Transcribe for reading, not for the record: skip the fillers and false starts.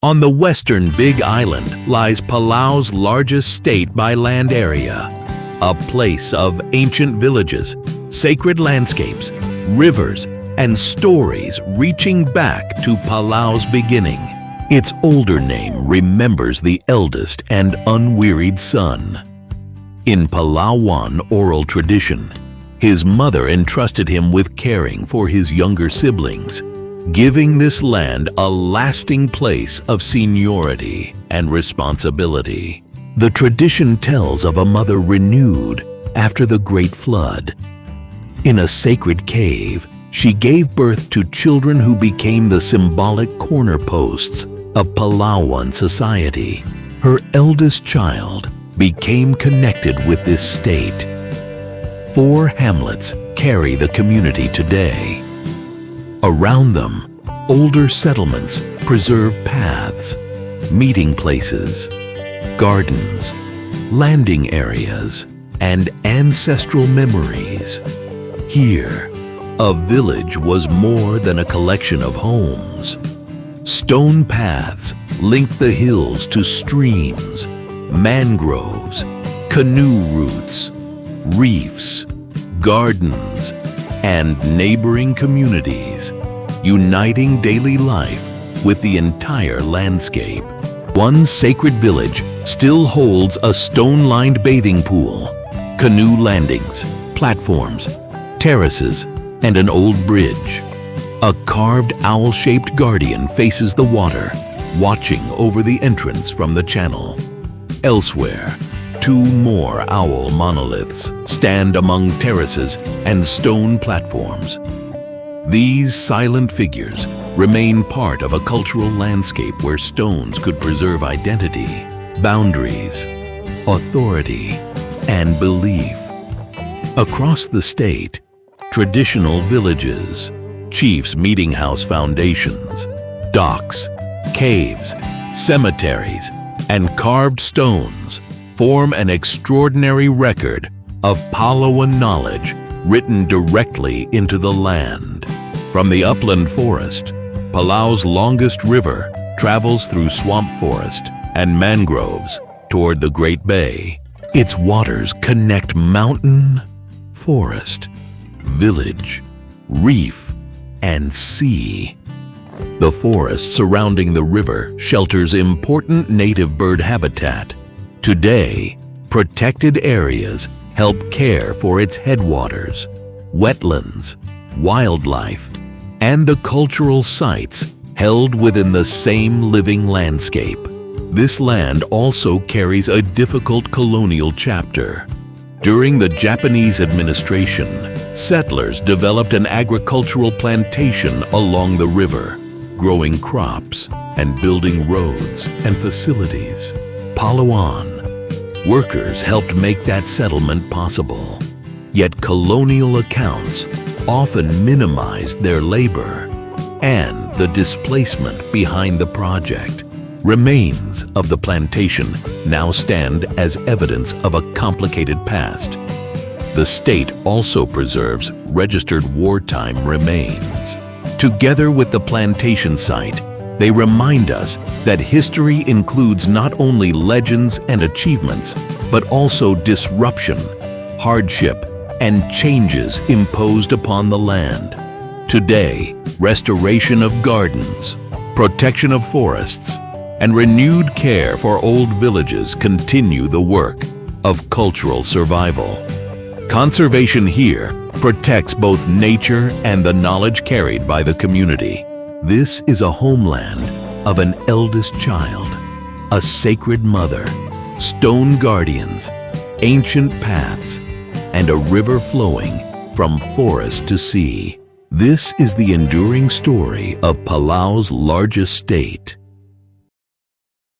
On the western Big Island lies Palau's largest state by land area, a place of ancient villages, sacred landscapes, rivers, and stories reaching back to Palau's beginning. Its older name remembers the eldest and unwearied son. In Palauan oral tradition, his mother entrusted him with caring for his younger siblings, giving this land a lasting place of seniority and responsibility. The tradition tells of a mother renewed after the Great Flood. In a sacred cave, she gave birth to children who became the symbolic cornerposts of Palauan society. Her eldest child became connected with this state. 4 hamlets carry the community today. Around them, older settlements preserve paths, meeting places, gardens, landing areas, and ancestral memories. Here, a village was more than a collection of homes. Stone paths linked the hills to streams, mangroves, canoe routes, reefs, gardens, and neighboring communities, uniting daily life with the entire landscape. One sacred village still holds a stone-lined bathing pool, canoe landings, platforms, terraces, and an old bridge. A carved owl-shaped guardian faces the water, watching over the entrance from the channel. Elsewhere, 2 more owl monoliths stand among terraces and stone platforms. These silent figures remain part of a cultural landscape where stones could preserve identity, boundaries, authority, and belief. Across the state, traditional villages, chiefs' meeting house foundations, docks, caves, cemeteries, and carved stones form an extraordinary record of Palauan knowledge written directly into the land. From the upland forest, Palau's longest river travels through swamp forest and mangroves toward the Great Bay. Its waters connect mountain, forest, village, reef, and sea. The forest surrounding the river shelters important native bird habitat. Today, protected areas help care for its headwaters, wetlands, wildlife, and the cultural sites held within the same living landscape. This land also carries a difficult colonial chapter. During the Japanese administration, settlers developed an agricultural plantation along the river, growing crops and building roads and facilities. Palauan workers helped make that settlement possible. Yet colonial accounts often minimized their labor and the displacement behind the project. Remains of the plantation now stand as evidence of a complicated past. The state also preserves registered wartime remains. Together with the plantation site, they remind us that history includes not only legends and achievements, but also disruption, hardship, and changes imposed upon the land. Today, restoration of gardens, protection of forests, and renewed care for old villages continue the work of cultural survival. Conservation here protects both nature and the knowledge carried by the community. This is a homeland of an eldest child, a sacred mother, stone guardians, ancient paths, and a river flowing from forest to sea. This is the enduring story of Palau's largest state.